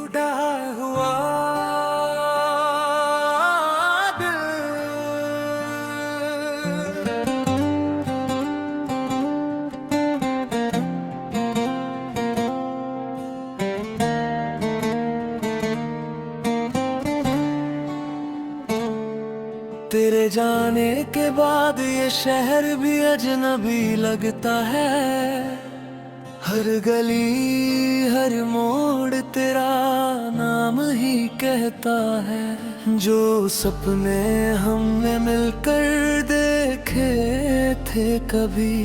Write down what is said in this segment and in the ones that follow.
टूटा हुआ तेरे जाने के बाद ये शहर भी अजनबी लगता है। हर गली हर मोड़ तेरा नाम ही कहता है। जो सपने हमने मिलकर देखे थे कभी,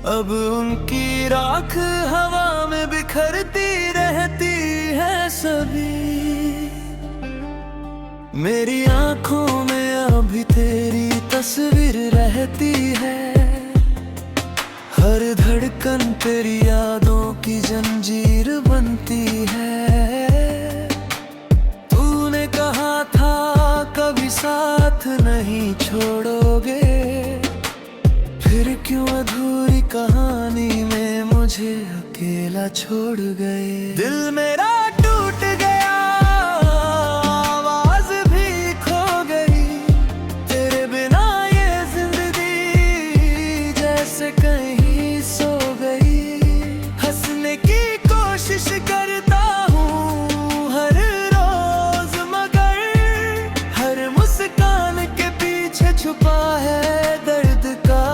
अब उनकी राख हवा में बिखरती रहती है सभी। मेरी आंखों में अभी तेरी तस्वीर रहती है। हर धड़कन तेरी यादों की जंजीर बनती है। तूने कहा था कभी साथ नहीं छोड़ोगे, फिर क्यों अधूरी कहानी में मुझे अकेला छोड़ गए। दिल मेरा टूट गया, करता हूँ हर रोज, मगर हर मुस्कान के पीछे छुपा है दर्द का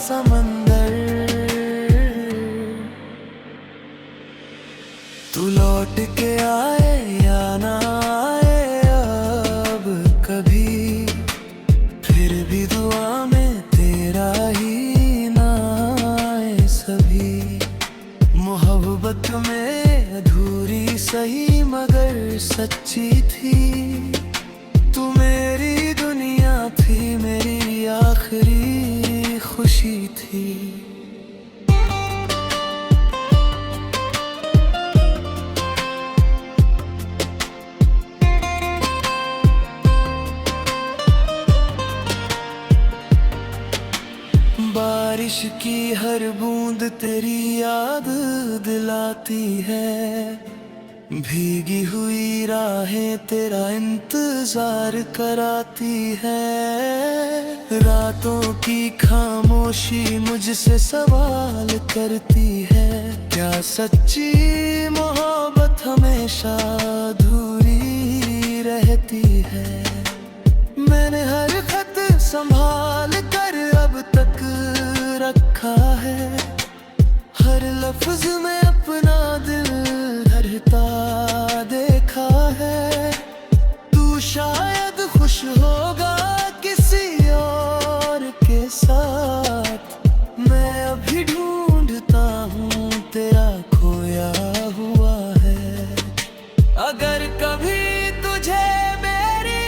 समंदर। तू लौट के आए या ना आए अब कभी, फिर भी दुआ में तेरा ही नाम आए सभी। मोहब्बत में अधूरी सही मगर सच्ची थी। तू मेरी दुनिया थी, मेरी आखिरी खुशी थी। बारिश की हर बूंद तेरी याद दिलाती है। भीगी हुई राहें तेरा इंतजार कराती है। रातों की खामोशी मुझसे सवाल करती है। क्या सच्ची मोहब्बत हमेशा अधूरी रहती है। मैंने हर खत संभाल कर अब तक रखा है। हर लफ्ज में अपना दिल धरता देखा है। तू शायद खुश होगा किसी और के साथ, मैं अभी ढूंढता हूँ तेरा खोया हुआ है। अगर कभी तुझे मेरी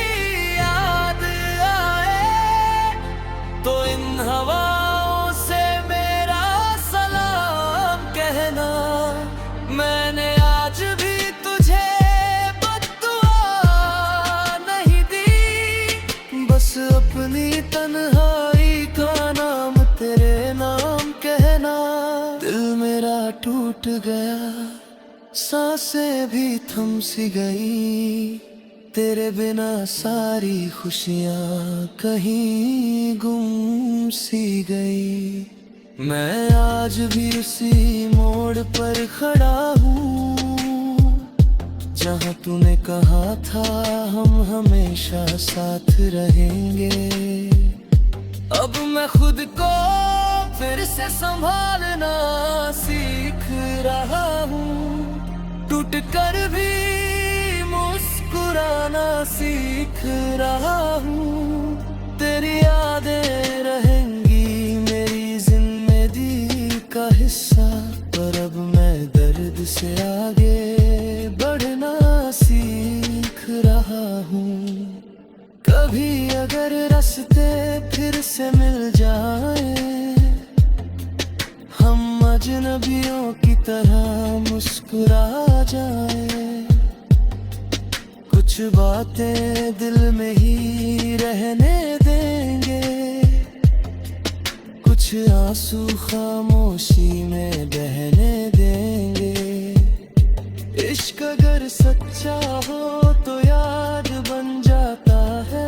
याद आए तो इन हवाओं से मेरा सलाम कहना। मैंने आज भी तुझे बद्दुआ नहीं दी, बस अपनी तन्हाई का नाम तेरे नाम कहना। दिल मेरा टूट गया, सांसें भी थम सी गई। तेरे बिना सारी खुशियाँ कहीं गुम सी गई। मैं आज भी उसी मोड़ पर खड़ा हूँ जहाँ तूने कहा था हम हमेशा साथ रहेंगे। अब मैं खुद को फिर से संभालना सीख रहा हूँ। टूट कर भी मुस्कुराना सीख रहा हूँ। तेरी यादें रहेंगी मेरी जिंदगी का हिस्सा, पर अब मैं दर्द से आगे बढ़ना सीख रहा हूँ। कभी अगर रास्ते फिर से मिल जाए, हम अजनबियों की तरह मुस्कुरा जाए। कुछ बातें दिल में ही रहने देंगे, कुछ आंसू खामोशी में बहने देंगे। इश्क अगर सच्चा हो तो याद बन जाता है।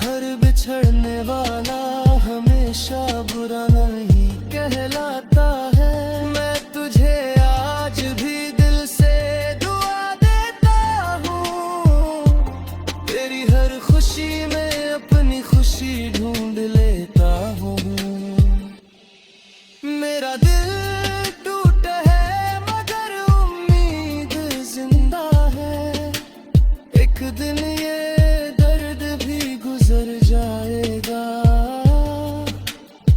हर बिछड़ने वाला हमेशा बुरा नहीं कहलाता है। मैं तुझे आज भी दिल से दुआ देता हूँ। तेरी हर खुशी में अपनी खुशी ढूंढ लेता हूँ। मेरा दिल टूटा है मगर उम्मीद जिंदा है। एक दिन ये दर्द भी गुजर जाएगा।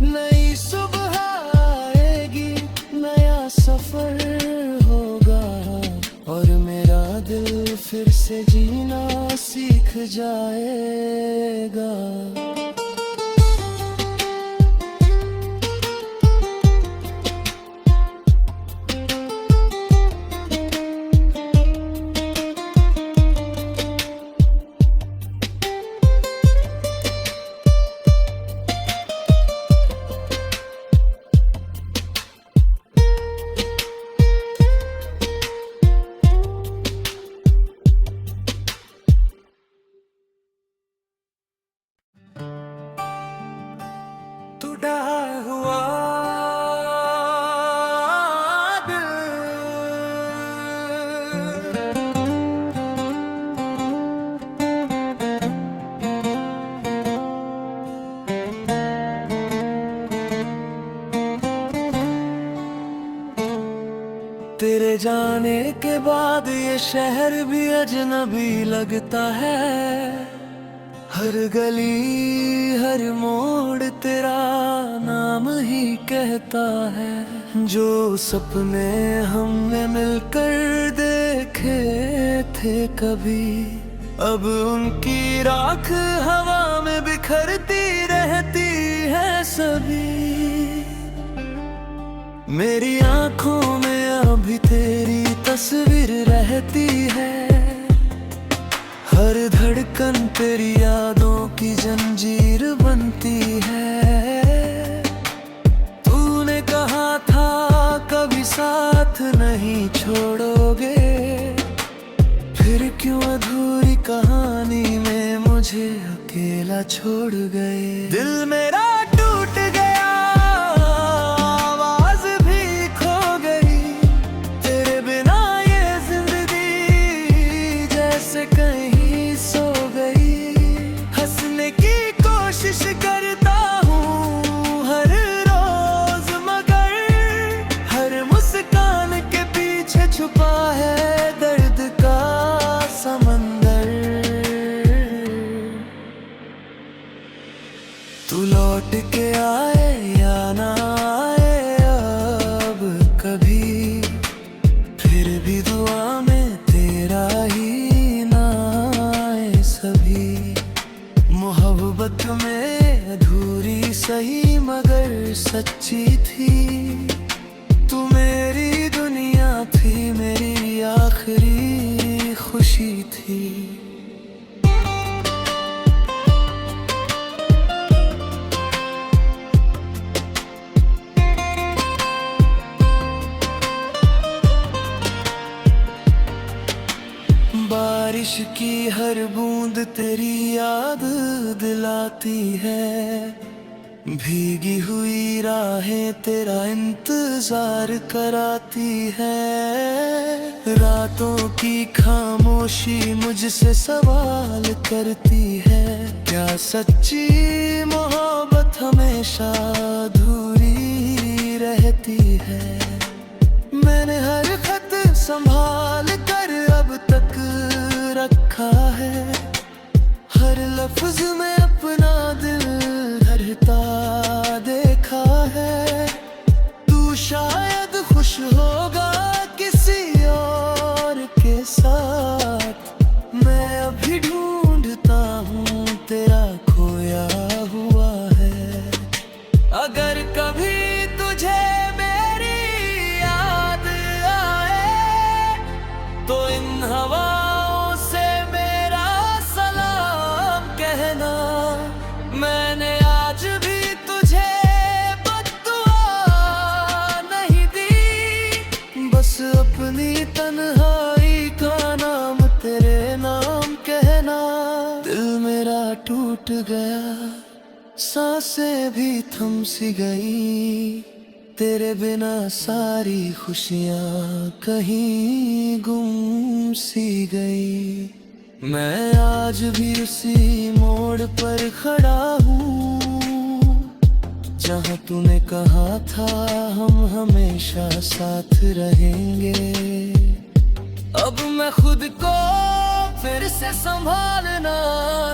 नई सुबह आएगी, नया सफर होगा और मेरा दिल फिर से जीना सीख जाएगा। टूटा हुआ दिल तेरे जाने के बाद ये शहर भी अजनबी लगता है। हर गली हर मोड़ तेरा नाम ही कहता है। जो सपने हमने मिलकर देखे थे कभी, अब उनकी राख हवा में बिखरती रहती है सभी। मेरी आंखों में अभी तेरी तस्वीर रहती है। हर धड़कन तेरी यादों की जंजीर बनती है। तूने कहा था कभी साथ नहीं छोड़ोगे, फिर क्यों अधूरी कहानी में मुझे अकेला छोड़ गए। दिल मेरा टूट गया, आवाज भी खो गई। तेरे बिना ये जिंदगी जैसे कहीं सो गई। हंसने की कोशिश करता हूँ हर रोज, मगर हर मुस्कान के पीछे छुपा है दर्द का समंदर। तू लौट के आए या ना आए अब कभी, फिर भी दुआ में तेरा ही नाम आए सभी। मोहब्बत में अधूरी सही मगर सच्ची थी। तू मेरी दुनिया थी, मेरी आखिरी खुशी थी। बारिश की हर बूंद तेरी याद दिलाती है। भीगी हुई राहें तेरा इंतजार कराती है। रातों की खामोशी मुझसे सवाल करती है। क्या सच्ची मोहब्बत हमेशा अधूरी रहती है। मैंने हर खत संभाल कर अब तक रखा है। हर लफ्ज में अपना दिल धरता देखा है। तू शायद खुश होगा किसी और के साथ, मैं अभी ढूंढता हूँ तेरा खोया हुआ है। अगर कभी तुझे मेरी याद आए तो इन हवाओं से मेरा सलाम कहना। मैंने आज भी तुझे बद्दुआ नहीं दी, अपनी तन्हाई का नाम तेरे नाम कहना। दिल मेरा टूट गया, सांसें भी थम सी गई, तेरे बिना सारी खुशियाँ कहीं गुम सी गई। मैं आज भी उसी मोड़ पर खड़ा हूँ जहाँ तूने कहा था हम हमेशा साथ रहेंगे। अब मैं खुद को फिर से संभालना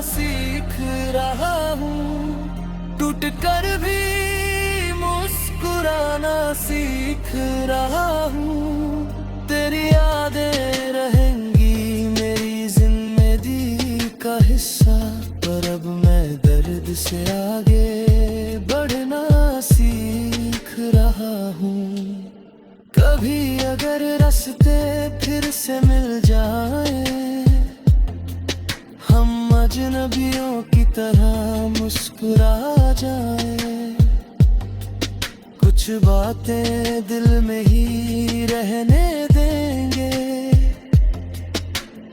सीख रहा हूँ, टूट कर भी मुस्कुराना सीख रहा हूँ। तेरी यादें रहेंगी मेरी जिंदगी का हिस्सा, पर अब मैं दर्द से आगे बढ़ना सीख रहा हूँ। कभी अगर रास्ते फिर से मिल जाए, हम अजनबियों की तरह मुस्कुरा जाए। कुछ बातें दिल में ही रहने देंगे,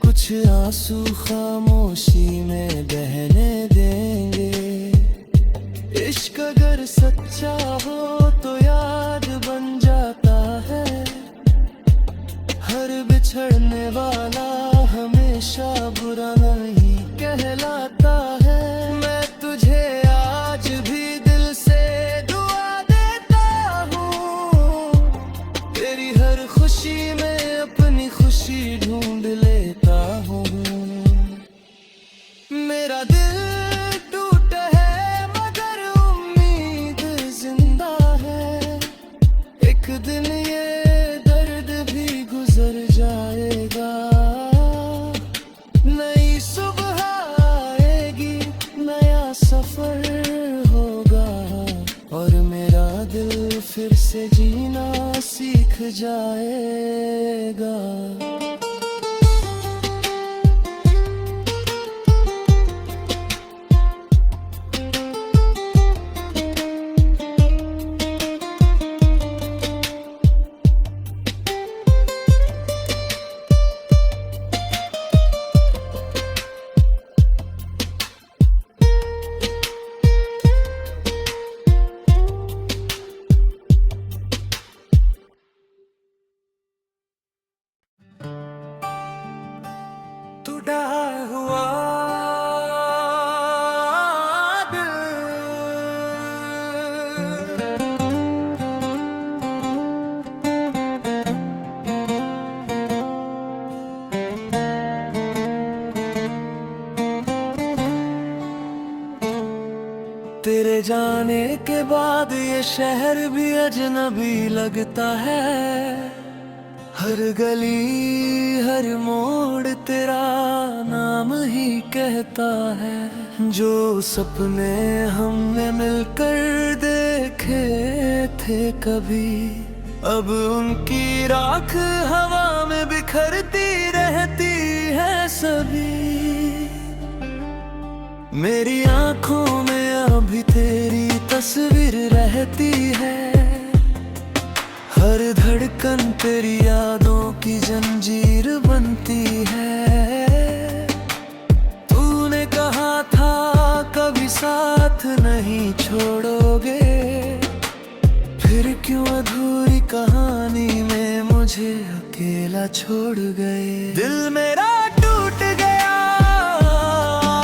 कुछ आंसू खामोशी में बहने देंगे। इश्क अगर सच्चा हो तो याद बन जाता है, हर बिछड़ने वाला हमेशा बुरा नहीं कहलाता है। मैं तुझे आज भी दिल से दुआ देता हूँ, तेरी हर खुशी में अपनी खुशी ढूंढ लेता हूँ। मेरा दिल टूट है मगर उम्मीद जिंदा है, एक दिन ये दर्द भी गुजर जाएगा। नई सुबह आएगी, नया सफर होगा, और मेरा दिल फिर से जीना सीख जाएगा। टूटा हुआ दिल, तेरे जाने के बाद ये शहर भी अजनबी लगता है। हर गली हर मोड़ तेरा नाम ही कहता है। जो सपने हमने मिलकर देखे थे कभी, अब उनकी राख हवा में बिखरती रहती है सभी। मेरी आंखों में अभी तेरी तस्वीर रहती है, हर धड़कन तेरी यादों की जंजीर बनती है। तूने कहा था कभी साथ नहीं छोड़ोगे, फिर क्यों अधूरी कहानी में मुझे अकेला छोड़ गए। दिल मेरा टूट गया,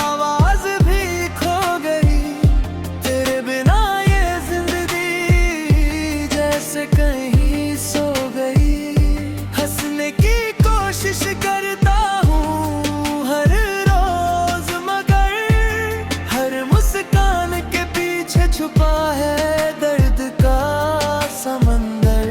आवाज भी खो गई, तेरे बिना ये जिंदगी जैसे कहीं कोशिश करता हूँ हर रोज, मगर हर मुस्कान के पीछे छुपा है दर्द का समंदर।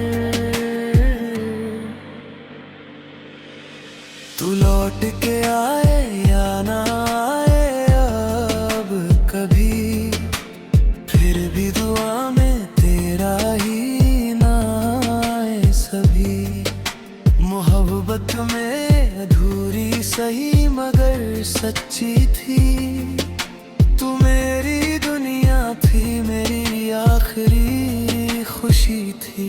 तू लौट के आए या ना आए अब कभी, फिर भी दुआ में तेरा ही नाम आए सभी। मोहब्बत में अधूरी सही मगर सच्ची थी, तू मेरी दुनिया थी, मेरी आखिरी खुशी थी।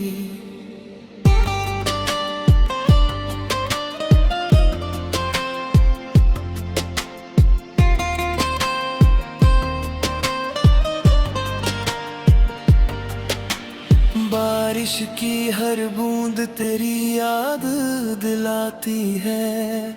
की हर बूंद तेरी याद दिलाती है,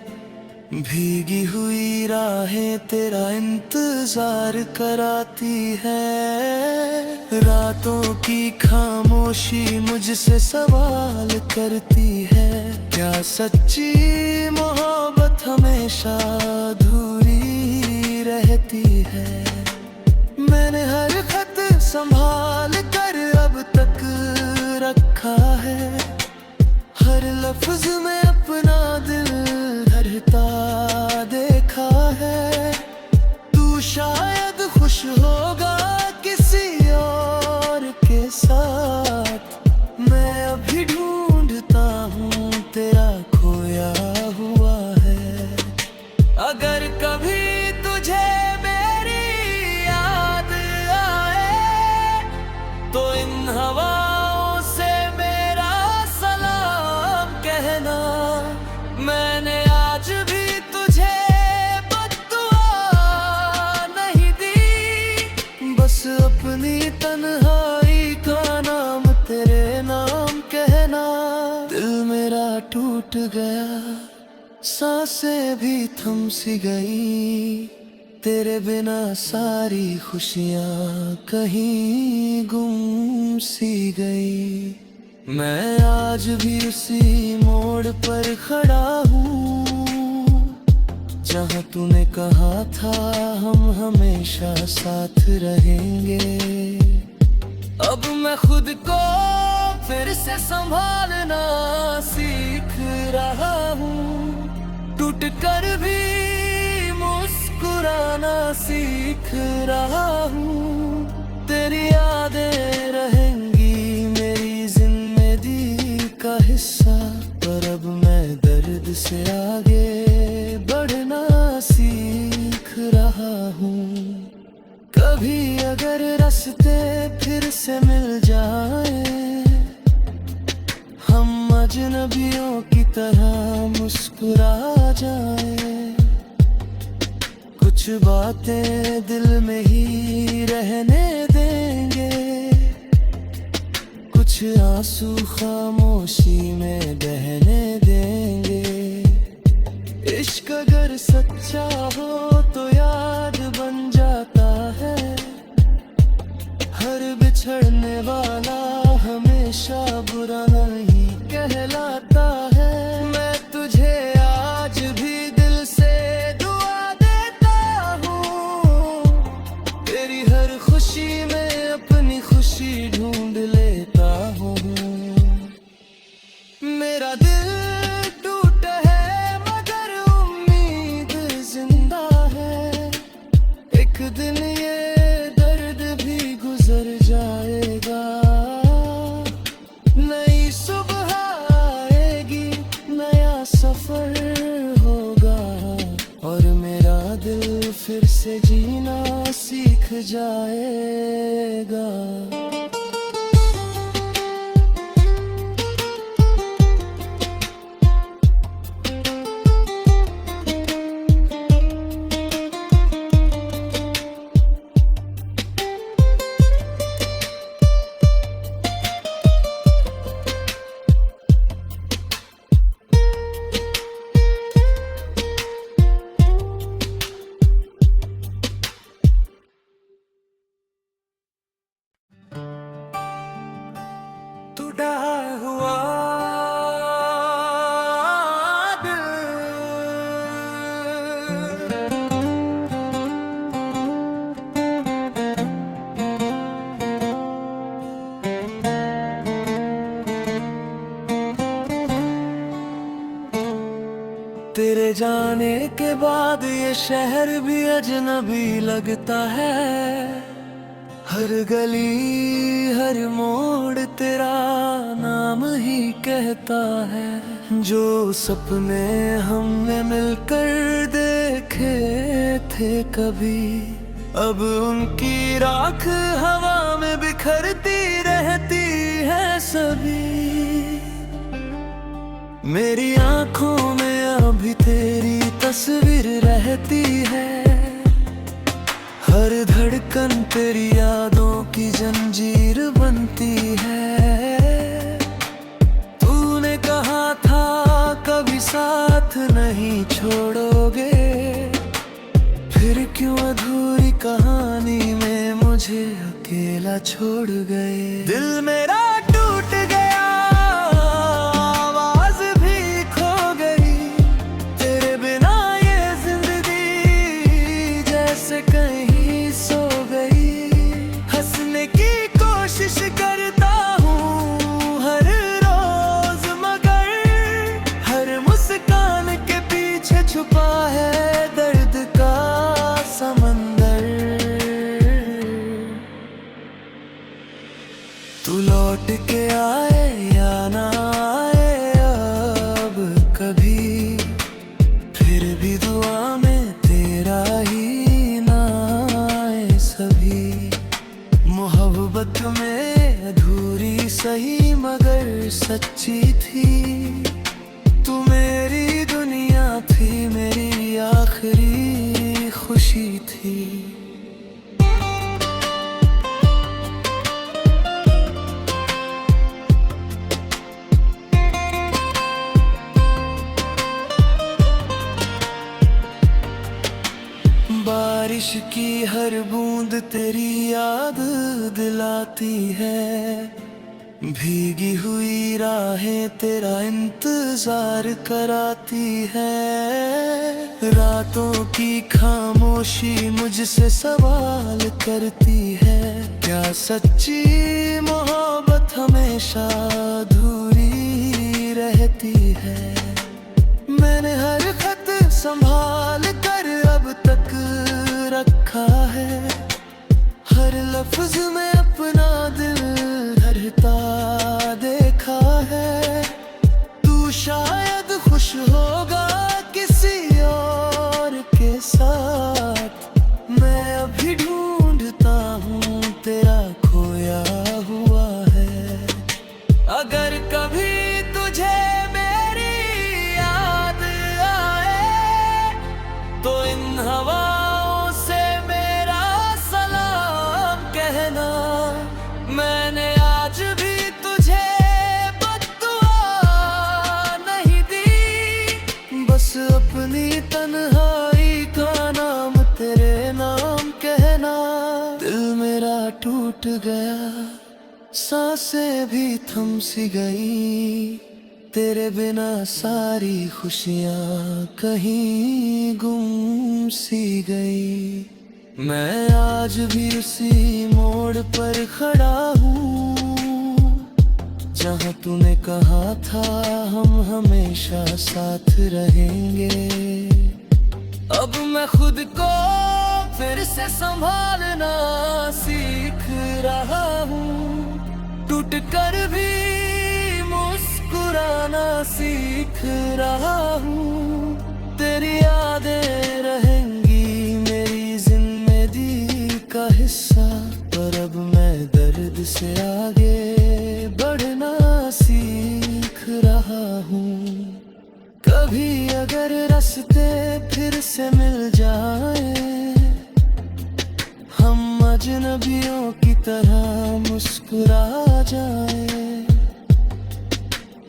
भीगी हुई राहें तेरा इंतजार कराती है। रातों की खामोशी मुझसे सवाल करती है, क्या सच्ची मोहब्बत हमेशा अधूरी रहती है। मैंने हर खत संभाल कर अब तक रखा है, हर लफ्ज में अपना दिल धड़कता देखा है। तू शायद खुश होगा किसी और के साथ, मैं अभी ढूंढता हूँ तेरा खोया हुआ है। अगर कभी तुझे मेरी याद आए तो इन हवाओं से मेरा सलाम कहना। मैंने आज भी तुझे बद्दुआ नहीं दी, बस अपनी तन्हाई का नाम तेरे नाम कहना। दिल मेरा टूट गया, सांसें भी थम सी गई, तेरे बिना सारी खुशियाँ कहीं गुम सी गई। मैं आज भी उसी मोड़ पर खड़ा हूँ, जहाँ तूने कहा था हम हमेशा साथ रहेंगे। अब मैं खुद को फिर से संभालना सीख रहा हूँ, टूट कर भी मुस्कुराना सीख रहा हूँ। तेरी यादें रहेंगी मेरी जिंदगी का हिस्सा, पर अब मैं दर्द से आगे बढ़ना सीख रहा हूँ। कभी अगर रास्ते फिर से मिल जाए, हम अजनबियों की तरह मुस्कुरा जाए। कुछ बातें दिल में ही रहने देंगे, कुछ आंसू खामोशी में बहने देंगे। इश्क अगर सच्चा हो तो याद बन जाता है, हर बिछड़ने वाला हमेशा बुरा नहीं कहलाता है। मैं तुझे आज भी दिल से दुआ देता हूँ, तेरी हर खुशी में अपनी खुशी ढूंढ लेता हूँ। मेरा दिल टूटा है मगर उम्मीद जिंदा है, एक दिन ये दर्द भी गुजर जाएगा। नई सुबह आएगी, नया सफर होगा, और मेरा दिल फिर से जीना सीख जाएगा। टूटा हुआ दिल, तेरे जाने के बाद ये शहर भी अजनबी लगता है। हर गली हर मोड़ तेरा नाम ही कहता है। जो सपने हमने मिलकर देखे थे कभी, अब उनकी राख हवा में बिखरती रहती है सभी। मेरी आंखों में अभी तेरी तस्वीर रहती है, हर धड़कन तेरी यादों की जंजीर बनती है। साथ नहीं छोड़ोगे, फिर क्यों अधूरी कहानी में मुझे अकेला छोड़ गए। दिल मेरा टूट गया, आवाज भी खो गई, तेरे बिना ये जिंदगी जैसे कहीं सो गई। हंसने की कोशिश करता हूँ हर रोज, मगर हर मुस्कान के पीछे छुपा है दर्द का समंदर। तू लौट के आए या ना आए अब कभी, फिर भी दुआ में तेरा ही नाम आए सभी। मोहब्बत में अधूरी सही मगर सच्ची थी, तू मेरी दुनिया थी, मेरी आखिरी खुशी थी। बारिश की हर बूंद तेरी याद दिलाती है, भीगी हुई राहें तेरा इंतजार कराती है। रातों की खामोशी मुझसे सवाल करती है, क्या सच्ची मोहब्बत हमेशा अधूरी रहती है। मैंने हर खत संभाल कर अब तक रखा है, हर लफ्ज में अपना दिल धड़कता देखा है। तू शायद खुश होगा किसी और के साथ, मैं अभी ढूंढता हूँ तेरा खोया हुआ है। अगर कभी तुझे मेरी याद आए तो इन हवाओं से मेरा सलाम कहना। मैंने आज भी तुझे बद्दुआ नहीं दी, बस अपनी तन्हाई का नाम तेरे नाम कहना। दिल मेरा टूट गया, सांसें भी थम सी गई, तेरे बिना सारी खुशियाँ कहीं गुम सी गई। मैं आज भी उसी मोड़ पर खड़ा हूँ, जहाँ तूने कहा था हम हमेशा साथ रहेंगे। अब मैं खुद को फिर से संभालना सीख रहा हूँ, टूट कर भी मुस्कुराना सीख रहा हूँ। तेरी यादें रहेंगी मेरी जिंदगी का हिस्सा, पर अब मैं दर्द से आगे बढ़ना सीख रहा हूँ। कभी अगर रास्ते फिर से मिल जाए, हम अजनबियों की तरह मुस्कुरा जाए।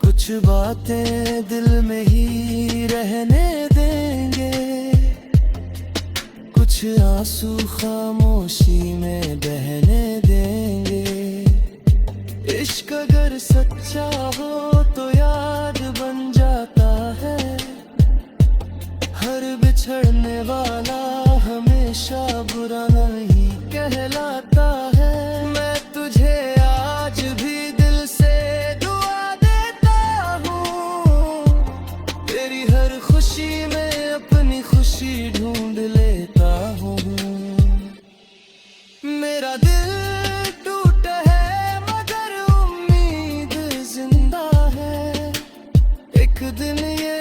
कुछ बातें दिल में ही रहने देंगे, कुछ आंसू खामोशी में बहने देंगे। इश्क अगर सच्चा हो तो याद बन जाता है, हर बिछड़ने वाला हमेशा बुरा नहीं कहलाता है। मैं तुझे आज भी दिल से दुआ देता हूँ, तेरी हर खुशी में अपनी खुशी ढूंढ लेता हूँ। मेरा दिल टूट है मगर उम्मीद जिंदा है, एक दिन ये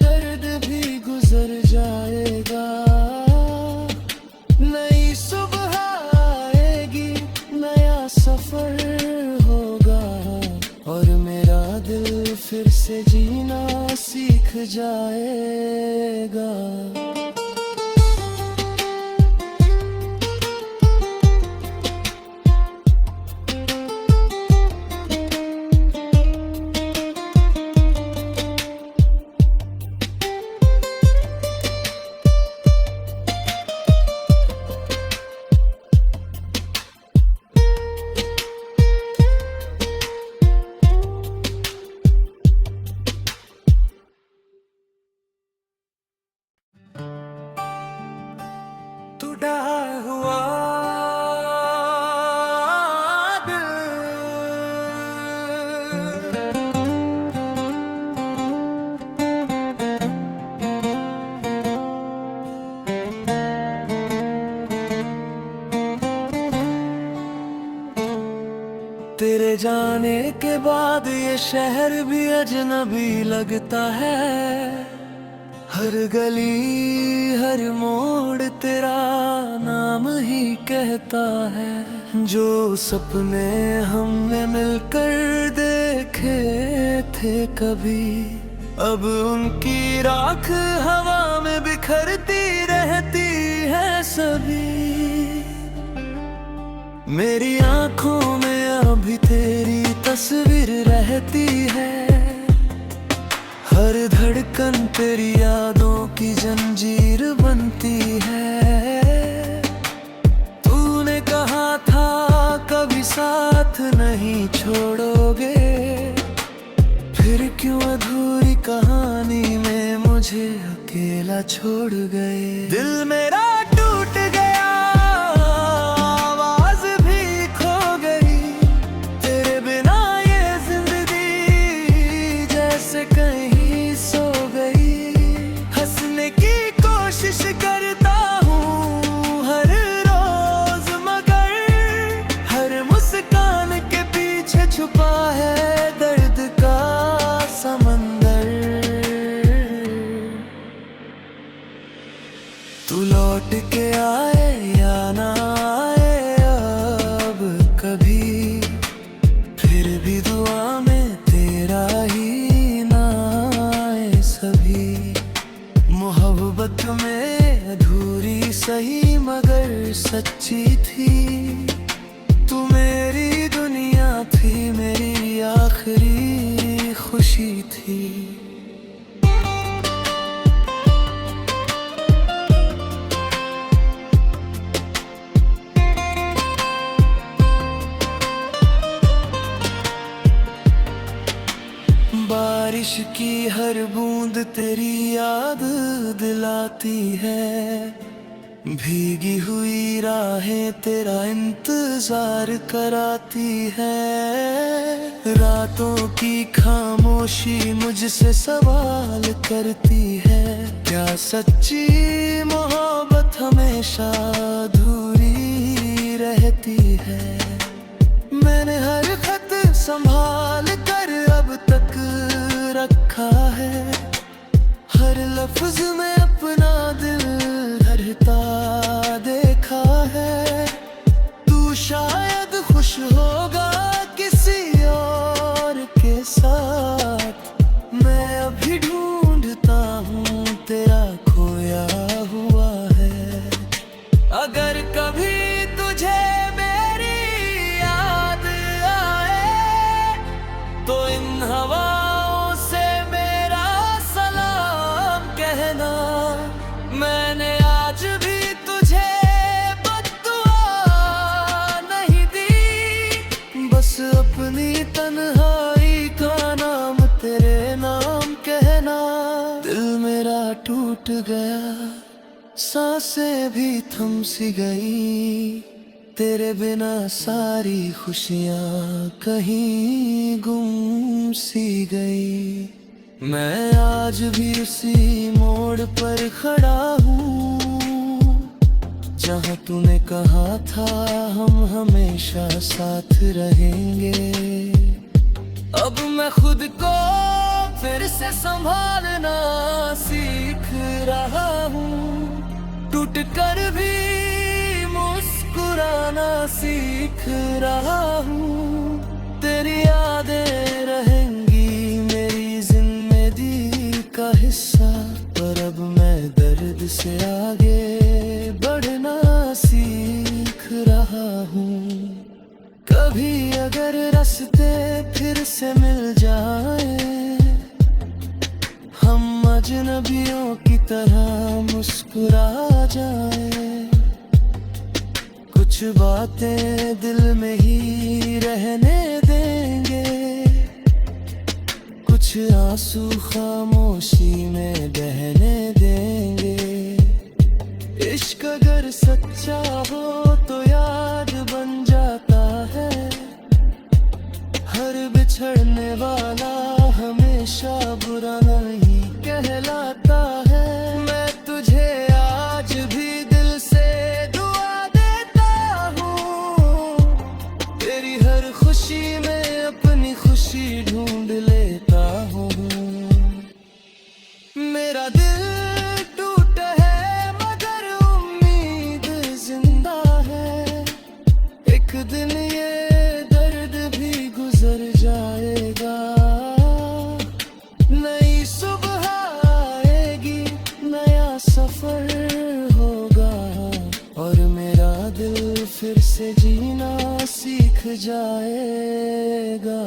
दर्द भी गुजर जाएगा। नई सुबह आएगी, नया सफर होगा, और मेरा दिल फिर से जीना सीख जाएगा। के बाद ये शहर भी अजनबी लगता है। हर गली हर मोड़ तेरा नाम ही कहता है। जो सपने हमने मिलकर देखे थे कभी, अब उनकी राख हवा में बिखरती रहती है सभी। मेरी आंखों में अभी तेरी तस्वीर रहती है। हर धड़कन तेरी यादों की जंजीर बनती है। तूने कहा था कभी साथ नहीं छोड़ोगे, फिर क्यों अधूरी कहानी में मुझे अकेला छोड़ गए। दिल मेरा टूट गया, आवाज भी खो गई। तेरे बिना ये जिंदगी जैसे कहीं सो गई। हंसने की कोशिश करता हूँ हर रोज, मगर हर मुस्कान के पीछे छुपा है दर्द का समंदर। तू लौट के आए या ना आए अब कभी, फिर भी दुआ में तेरा ही नाम आए सभी। मोहब्बत में अधूरी सही मगर सच्ची थी। तू मेरी दुनिया थी, मेरी आखिरी खुशी थी। बारिश की हर बूंद तेरी याद दिलाती है। भीगी हुई राहें तेरा इंतजार कराती है। रातों की खामोशी मुझसे सवाल करती है। क्या सच्ची मोहब्बत हमेशा अधूरी रहती है। मैंने हर खत संभाल कर अब तक रखा है। हर लफ्ज में अपना दिल धरता देखा है। तू शायद खुश होगा किसी और के साथ, मैं अभी ढूंढता हूँ तेरा खोया हुआ है। अगर कभी तुझे मेरी याद आए तो इन हवाओं से मेरा सलाम कहना। मैंने आज भी तुझे बद्दुआ नहीं दी, बस अपनी तन्हाई का नाम तेरे नाम कहना। दिल मेरा टूट गया, सांसें भी थम सी गई। तेरे बिना सारी खुशियाँ कहीं गुम सी गई। मैं आज भी उसी मोड़ पर खड़ा हूँ जहाँ तूने कहा था हम हमेशा साथ रहेंगे। अब मैं खुद को फिर से संभालना सीख रहा हूँ। टूट कर भी मुस्कुराना सीख रहा हूँ। तेरी यादें रहेंगी मेरी जिंदगी का हिस्सा, पर अब मैं दर्द से आगे बढ़ना सीख रहा हूँ। कभी अगर रास्ते फिर से मिल जाए, हम अजनबियों की तरह मुस्कुरा जाए। कुछ बातें दिल में ही रहने देंगे, कुछ आंसू खामोशी में बहने देंगे। इश्क अगर सच्चा हो तो याद बन जाता है। हर बिछड़ने वाला हमेशा बुरा नहीं कहलाता है। मैं तुझे आज भी दिल से दुआ देता हूँ। तेरी हर खुशी में अपनी खुशी दिल टूट है मगर उम्मीद जिंदा है। एक दिन ये दर्द भी गुजर जाएगा, नई सुबह आएगी, नया सफर होगा और मेरा दिल फिर से जीना सीख जाएगा।